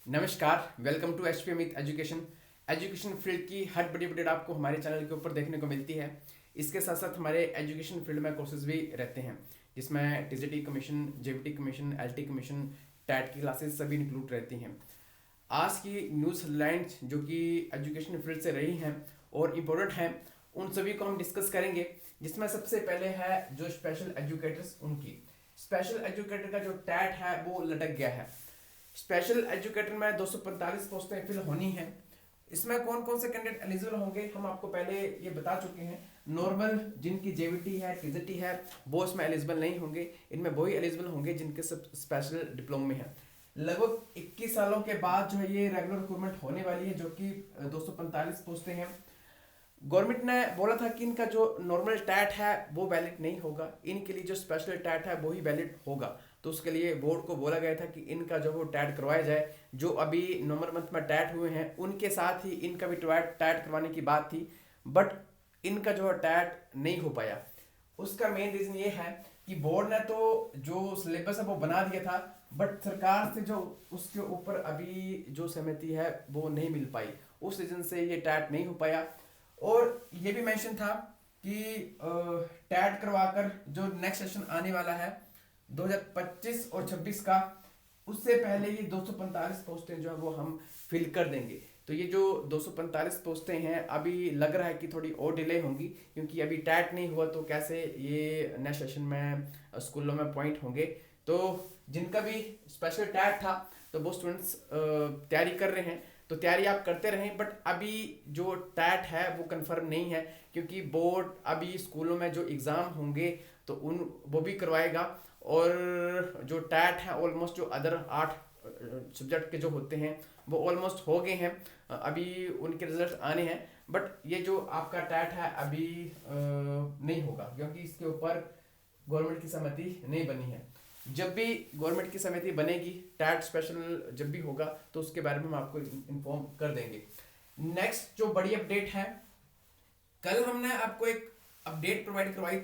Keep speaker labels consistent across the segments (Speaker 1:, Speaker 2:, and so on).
Speaker 1: नमस्कार, welcome to H P Amit education. Education field की हर बड़ी अपडेट आपको हमारे चैनल के ऊपर देखने को मिलती है। इसके साथ साथ हमारे एजुकेशन फील्ड में कोर्सेज भी रहते हैं, जिसमें TGT commission, JBT commission, LT commission, TET की क्लासेस सभी इंक्लूड रहती हैं। आज की न्यूज़ हेडलाइंस जो कि एजुकेशन फील्ड से रही हैं और इम्पोर्टेंट हैं, उन सभी को हम डिस्कस करेंगे। जिसमें सबसे पहले है जो स्पेशल एजुकेटर्स, उनकी स्पेशल एजुकेटर का जो टैट है वो लटक गया है। स्पेशल एजुकेटर में 245 पोस्टें फिल होनी हैं। इसमें कौन कौन से कैंडिडेट एलिजिबल होंगे हम आपको पहले ये बता चुके हैं। नॉर्मल जिनकी जेवीटी है, टीजीटी है, वो इसमें एलिजिबल नहीं होंगे। इनमें वही एलिजिबल होंगे जिनके सब स्पेशल डिप्लोमा में है। लगभग 21 सालों के बाद जो है ये रेगुलर रिक्रूटमेंट होने वाली है, जो कि 245 पोस्टें हैं। गवर्नमेंट ने बोला था कि इनका जो नॉर्मल टैट है वो वैलिड नहीं होगा, इनके लिए जो स्पेशल टैट है वो ही वैलिड होगा। तो उसके लिए बोर्ड को बोला गया था कि इनका जो वो टैट करवाया जाए। जो अभी नवंबर मंथ में टैट हुए हैं उनके साथ ही इनका भी टैट करवाने की बात थी, बट इनका जो टैट नहीं हो पाया। उसका मेन रीजन ये है कि बोर्ड ने तो जो सिलेबस है वो बना दिया था, बट सरकार से जो उसके ऊपर अभी जो सहमति है वो नहीं मिल पाई। उस रीजन से ये टैट नहीं हो पाया। और ये भी मेंशन था कि टैट करवाकर जो नेक्स्ट सेशन आने वाला है 2025 और 26 का, उससे पहले ये 245 पोस्टें जो है वो हम फिल कर देंगे। तो ये जो 245 पोस्टें हैं अभी लग रहा है कि थोड़ी और डिले होंगी, क्योंकि अभी टैट नहीं हुआ तो कैसे ये नेक्स्ट सेशन में स्कूलों में पॉइंट होंगे। तो जिनका भी स्पेशल टैट था तो वो स्टूडेंट्स तैयारी कर रहे हैं, तो तैयारी आप करते रहें। बट अभी जो टैट है वो कंफर्म नहीं है, क्योंकि बोर्ड अभी स्कूलों में जो एग्ज़ाम होंगे तो उन वो भी करवाएगा। और जो टैट है ऑलमोस्ट जो अदर 8 सब्जेक्ट के जो होते हैं वो ऑलमोस्ट हो गए हैं, अभी उनके रिजल्ट आने हैं। बट ये जो आपका टैट है अभी नहीं होगा, क्योंकि इसके ऊपर गवर्नमेंट की सहमति नहीं बनी है। जब भी गवर्नमेंट की समिति बनेगी, टैट स्पेशल जब भी होगा तो उसके बारे में हम आपको इन्फॉर्म कर देंगे। नेक्स्ट जो बड़ी अपडेट है, कल हमने आपको एक अपडेट प्रोवाइड करवाई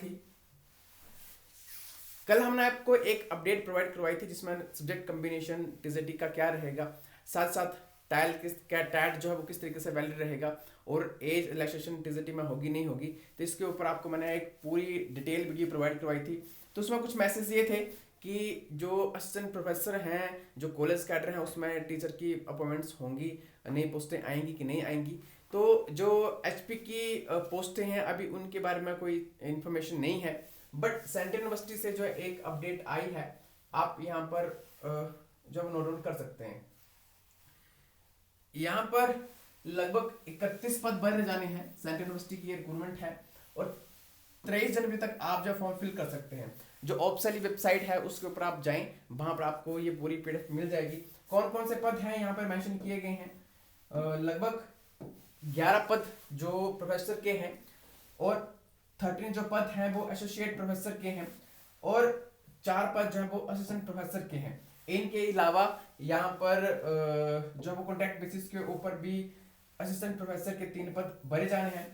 Speaker 1: थी। जिसमें सब्जेक्ट कम्बिनेशन टीजीटी का क्या रहेगा, साथ साथ टैट जो है वो किस तरीके से वैलिड रहेगा, और एज रिलैक्सेशन टीजीटी में होगी नहीं होगी। तो इसके ऊपर आपको मैंने एक पूरी डिटेल वीडियो प्रोवाइड करवाई थी। तो उसमें कुछ मैसेज ये थे कि जो असिस्टेंट प्रोफेसर हैं, जो कॉलेज कैडर हैं, उसमें टीचर की अपॉइंटमेंट्स होंगी, नई पोस्टें आएंगी कि नहीं आएंगी। तो जो एचपी की पोस्टें हैं अभी उनके बारे में कोई इन्फॉर्मेशन नहीं है। बट सेंट्रल यूनिवर्सिटी से जो एक अपडेट आई है, आप यहाँ पर जो नोट डाउन कर सकते हैं। यहाँ पर लगभग 31 पद भरे जाने हैं। सेंट्रल यूनिवर्सिटी की रिक्रूटमेंट है और 23 जनवरी तक आप जो फॉर्म फिल कर सकते हैं। जो ऑफिशियली वेबसाइट है उसके ऊपर आप जाएं, वहां पर आपको ये पूरी पीडीएफ मिल जाएगी। कौन कौन से पद हैं यहाँ पर मेंशन किए गए हैं। लगभग 11 पद जो प्रोफेसर के हैं, और 13 जो पद हैं वो एसोसिएट प्रोफेसर के हैं, और 4 पद जो है वो असिस्टेंट प्रोफेसर के हैं। इनके अलावा यहाँ पर जो वो कॉन्ट्रैक्ट बेसिस के ऊपर भी असिस्टेंट प्रोफेसर के 3 पद भरे जाने हैं।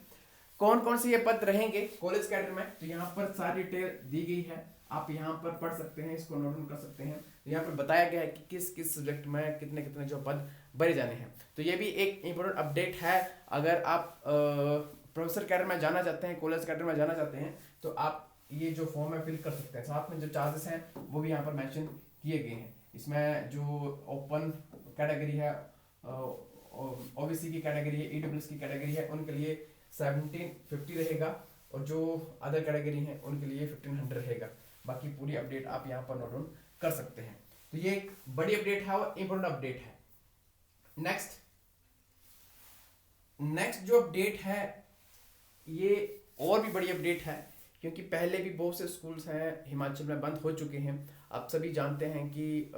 Speaker 1: कौन कौन से ये पद रहेंगे कॉलेज कैडर में, तो यहाँ पर सारी डिटेल दी गई है, आप यहाँ पर पढ़ सकते हैं, इसको नोट डाउन कर सकते हैं। तो यहाँ पर बताया गया है कि किस किस सब्जेक्ट में कितने कितने जो पद भरे जाने हैं। तो ये भी एक इम्पोर्टेंट अपडेट है। अगर आप प्रोफेसर कैडर में जाना चाहते हैं, कॉलेज कैडर में जाना चाहते हैं, तो आप ये जो फॉर्म है फिल कर सकते हैं। साथ में जो चार्जेस हैं वो भी यहाँ पर मैंशन किए गए हैं। इसमें जो ओपन कैटेगरी है, ओबीसी की कैटेगरी है, ईडब्ल्यूएस की कैटेगरी है, उनके लिए 1750 रहेगा, और जो अदर कैटेगरी हैं उनके लिए 1500 रहेगा। बाकी पूरी अपडेट आप यहाँ पर नोट डाउन कर सकते हैं। तो ये एक बड़ी अपडेट है और इम्पोर्टेंट अपडेट है। नेक्स्ट जो अपडेट है ये और भी बड़ी अपडेट है, क्योंकि पहले भी बहुत से स्कूल्स हैं हिमाचल में बंद हो चुके हैं। आप सभी जानते हैं कि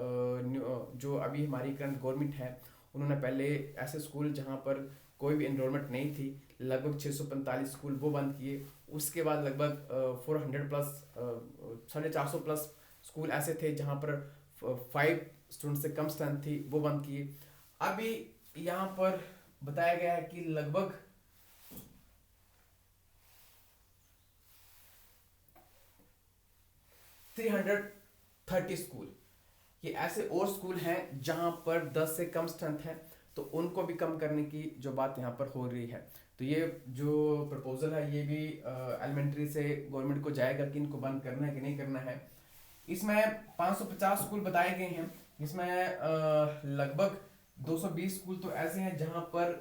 Speaker 1: जो अभी हमारी करंट गवर्नमेंट है, उन्होंने पहले ऐसे स्कूल जहाँ पर कोई भी एनरोलमेंट नहीं थी, लगभग 645 स्कूल वो बंद किए। उसके बाद लगभग 400 प्लस 450 प्लस स्कूल ऐसे थे जहाँ पर 5 स्टूडेंट से कम स्ट्रेंथ थी, वो बंद किए। अभी यहाँ पर बताया गया है कि लगभग 330 स्कूल कि ऐसे और स्कूल हैं जहां पर 10 से कम स्ट्रेंथ है, तो उनको भी कम करने की जो बात यहाँ पर हो रही है। तो ये जो प्रपोजल है ये भी एलिमेंट्री से गवर्नमेंट को जाएगा कि इनको बंद करना है कि नहीं करना है। इसमें 550 स्कूल बताए गए हैं, इसमें लगभग 220 स्कूल तो ऐसे हैं जहां पर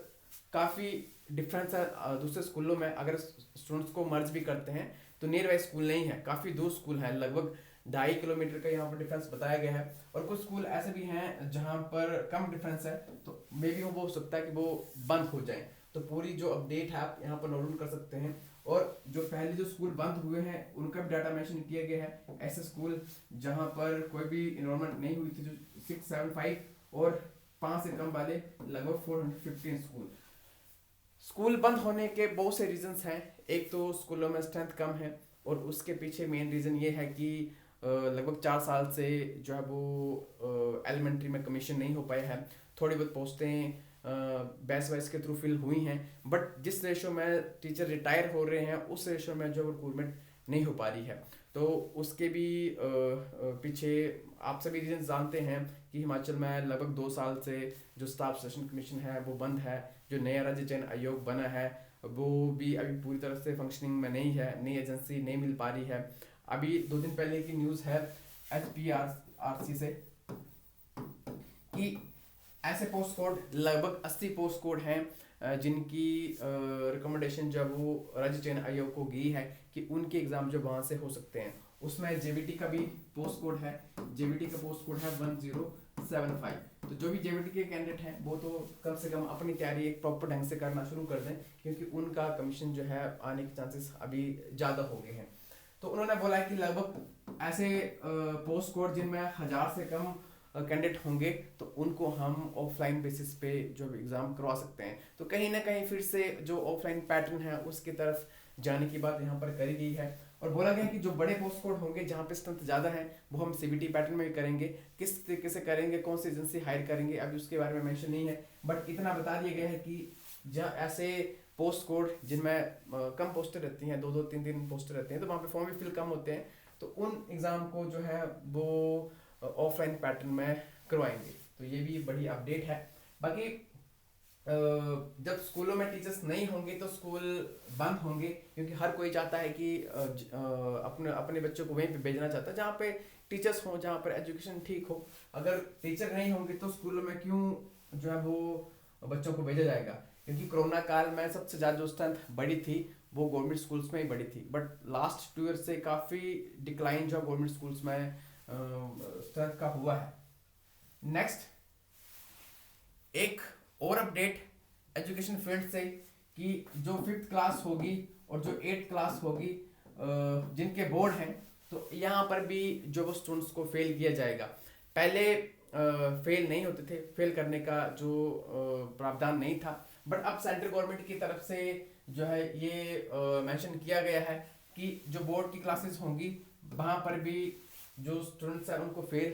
Speaker 1: काफ़ी डिफरेंस है दूसरे स्कूलों में। अगर स्टूडेंट्स को मर्ज भी करते हैं तो नियर बाई स्कूल नहीं है, काफ़ी दूर स्कूल है, लगभग 2.5 किलोमीटर का यहाँ पर डिफरेंस बताया गया है। और कुछ स्कूल ऐसे भी हैं जहाँ पर कम डिफरेंस है, तो मे बी वो हो सकता है कि वो बंद हो जाए। तो पूरी जो अपडेट है आप यहाँ पर नोट डाउन कर सकते हैं। और जो पहले जो स्कूल बंद हुए हैं उनका भी डाटा मेंशन किया गया है। ऐसे स्कूल जहाँ पर कोई भी इन्रोलमेंट नहीं हुई थी, जो 675 और 5 से कम वाले लगभग 415 स्कूल। स्कूल बंद होने के बहुत से रीजंस हैं। एक तो स्कूलों में स्ट्रेंथ कम है, और उसके पीछे मेन रीज़न ये है कि लगभग 4 साल से जो है वो एलिमेंट्री में कमीशन नहीं हो पाया है। थोड़ी बहुत पोस्टें बैच वाइज के थ्रू फिल हुई हैं, बट जिस रेशो में टीचर रिटायर हो रहे हैं उस रेशो में जो रिक्रूटमेंट नहीं हो पा रही है। तो उसके भी पीछे आप सभी रीजन जानते हैं कि हिमाचल में लगभग 2 साल से जो स्टाफ सिलेक्शन कमीशन है वो बंद है। जो नया राज्य चयन आयोग बना है वो भी अभी पूरी तरह से फंक्शनिंग में नहीं है, नई एजेंसी नहीं मिल पा रही है। अभी 2 दिन पहले की न्यूज़ है HPRC से कि ऐसे पोस्ट कोड लगभग 80 पोस्ट कोड हैं जिनकी रिकमेंडेशन जब वो राज्य चयन आयोग को गई है कि उनके एग्ज़ाम जो वहाँ से हो सकते हैं। उसमें जेवीटी का भी पोस्ट कोड है, जेवीटी का पोस्ट कोड है 1075। तो जो भी जेवीटी के कैंडिडेट हैं वो तो कम से कम अपनी तैयारी एक प्रॉपर ढंग से करना शुरू कर दें, क्योंकि उनका कमीशन जो है आने के चांसेस अभी ज़्यादा हो गए हैं। तो उन्होंने बोला है कि लगभग ऐसे पोस्ट कोड जिनमें 1000 से कम कैंडिडेट होंगे तो उनको हम ऑफलाइन बेसिस पे जो एग्ज़ाम करवा सकते हैं। तो कहीं ना कहीं फिर से जो ऑफलाइन पैटर्न है उसकी तरफ जाने की बात यहाँ पर करी गई है। और बोला गया कि जो बड़े पोस्ट कोड होंगे जहाँ पे स्ट्रेंथ ज़्यादा है वो हम सीबीटी पैटर्न में भी करेंगे। किस तरीके से करेंगे, कौन सी एजेंसी हायर करेंगे, अभी उसके बारे में मेंशन नहीं है, बट इतना बता दिया गया है कि जहाँ ऐसे पोस्ट कोड जिनमें कम पोस्टर रहती हैं, 2-2 3-3 पोस्टर रहते हैं, तो वहाँ पे फॉर्म भी फिल कम होते हैं, तो उन एग्ज़ाम को जो है वो ऑफलाइन पैटर्न में करवाएंगे। तो ये भी बड़ी अपडेट है। बाकी जब स्कूलों में टीचर्स नहीं होंगे तो स्कूल बंद होंगे, क्योंकि हर कोई चाहता है कि अपने अपने बच्चों को वहीं पे भेजना चाहता है जहाँ पे टीचर्स हों, जहाँ पर एजुकेशन ठीक हो। अगर टीचर नहीं होंगे तो स्कूलों में क्यों जो है वो बच्चों को भेजा जाएगा, क्योंकि कोरोना काल में सबसे ज़्यादा जो स्ट्रेंथ बढ़ी थी वो गवर्नमेंट स्कूल्स में ही बढ़ी थी, बट लास्ट 2 ईयर से काफ़ी डिक्लाइन जो गवर्नमेंट स्कूल्स में स्ट्रेंथ का हुआ है। नेक्स्ट एक और अपडेट एजुकेशन फील्ड से कि जो 5th क्लास होगी और जो 8th क्लास होगी जिनके बोर्ड हैं, तो यहाँ पर भी जो वो स्टूडेंट्स को फेल किया जाएगा। पहले फेल नहीं होते थे, फेल करने का जो प्रावधान नहीं था, बट अब सेंट्रल गवर्नमेंट की तरफ से जो है ये मेंशन किया गया है कि जो बोर्ड की क्लासेस होंगी वहाँ पर भी जो स्टूडेंट्स हैं उनको फेल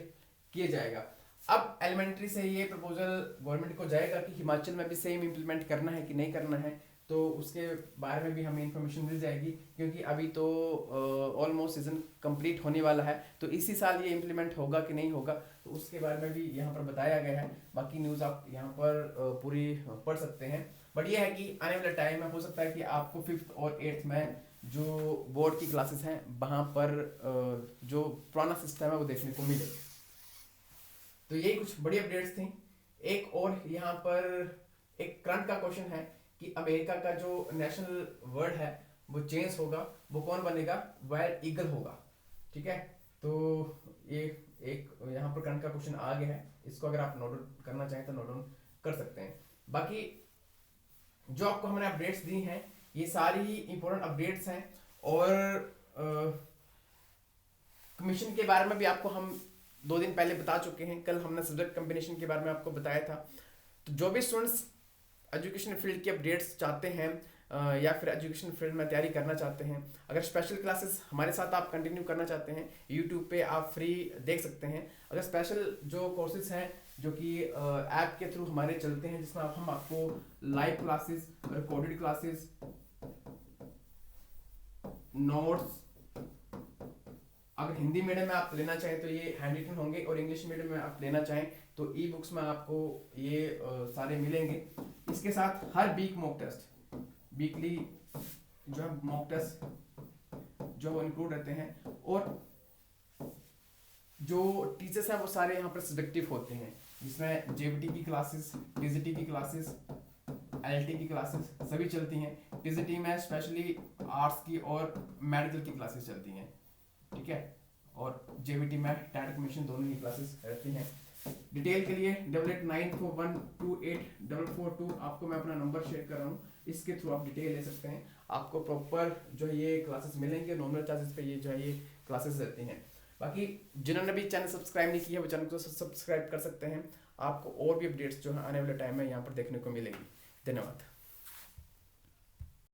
Speaker 1: किया जाएगा। अब एलिमेंट्री से ये प्रपोजल गवर्नमेंट को जाएगा कि हिमाचल में भी सेम इम्प्लीमेंट करना है कि नहीं करना है, तो उसके बारे में भी हमें इंफॉर्मेशन मिल जाएगी, क्योंकि अभी तो ऑलमोस्ट सीजन कंप्लीट होने वाला है, तो इसी साल ये इम्प्लीमेंट होगा कि नहीं होगा, तो उसके बारे में भी यहाँ पर बताया गया है। बाकी न्यूज़ आप यहाँ पर पूरी पढ़ सकते हैं, बट ये है कि आने वाले टाइम में हो सकता है कि आपको 5th और 8th में जो बोर्ड की क्लासेस हैं वहाँ पर जो पुराना सिस्टम है वो देखने को मिले। तो यही कुछ बड़ी अपडेट्स थी। एक और यहाँ पर एक करंट का क्वेश्चन है कि अमेरिका का जो नेशनल वर्ड है वो चेंज होगा, वो कौन बनेगा? वाइल्ड ईगल होगा। ठीक है, तो ये एक यहाँ पर करंट का क्वेश्चन आ गया है, इसको अगर आप नोट डाउन करना चाहें तो नोट डाउन कर सकते हैं। बाकी जो आपको हमने अपडेट्स दी हैं ये सारी ही इंपॉर्टेंट अपडेट्स हैं, और कमीशन के बारे में भी आपको हम 2 दिन पहले बता चुके हैं। कल हमने सब्जेक्ट कॉम्बिनेशन के बारे में आपको बताया था। तो जो भी स्टूडेंट्स एजुकेशन फील्ड की अपडेट्स चाहते हैं या फिर एजुकेशन फील्ड में तैयारी करना चाहते हैं, अगर स्पेशल क्लासेस हमारे साथ आप कंटिन्यू करना चाहते हैं, यूट्यूब पे आप फ्री देख सकते हैं। अगर स्पेशल जो कोर्सेज हैं जो कि ऐप के थ्रू हमारे चलते हैं, जिसमें हम आपको live classes, recorded classes, notes, अगर हिंदी मीडियम में आप लेना चाहें तो ये हैंड रिटन होंगे, और इंग्लिश मीडियम में आप लेना चाहें तो ई बुक्स में आपको ये सारे मिलेंगे। इसके साथ हर वीक मॉक टेस्ट, वीकली जो है मॉक टेस्ट जो वो इंक्लूड रहते हैं, और जो टीचर्स हैं वो सारे यहाँ पर सब्जेक्टिव होते हैं, जिसमें जेवीटी की क्लासेस, टीजीटी की क्लासेस, एलटी की क्लासेस सभी चलती हैं। टीजीटी में स्पेशली आर्ट्स की और मेडिकल की क्लासेस चलती हैं, ठीक है, और जेवीटी में टैट कमीशन दोनों ही क्लासेस रहती हैं। डिटेल के लिए 8894128442 आपको मैं अपना नंबर शेयर कर रहा हूँ, इसके थ्रू आप डिटेल ले सकते हैं। आपको प्रॉपर जो है ये क्लासेस मिलेंगे, नॉर्मल चार्जेस पे ये जो है ये क्लासेस रहती हैं। बाकी जिन्होंने भी चैनल सब्सक्राइब नहीं किया वो चैनल को सब्सक्राइब कर सकते हैं। आपको और भी अपडेट्स जो है आने वाले टाइम में यहाँ पर देखने को मिलेगी। धन्यवाद।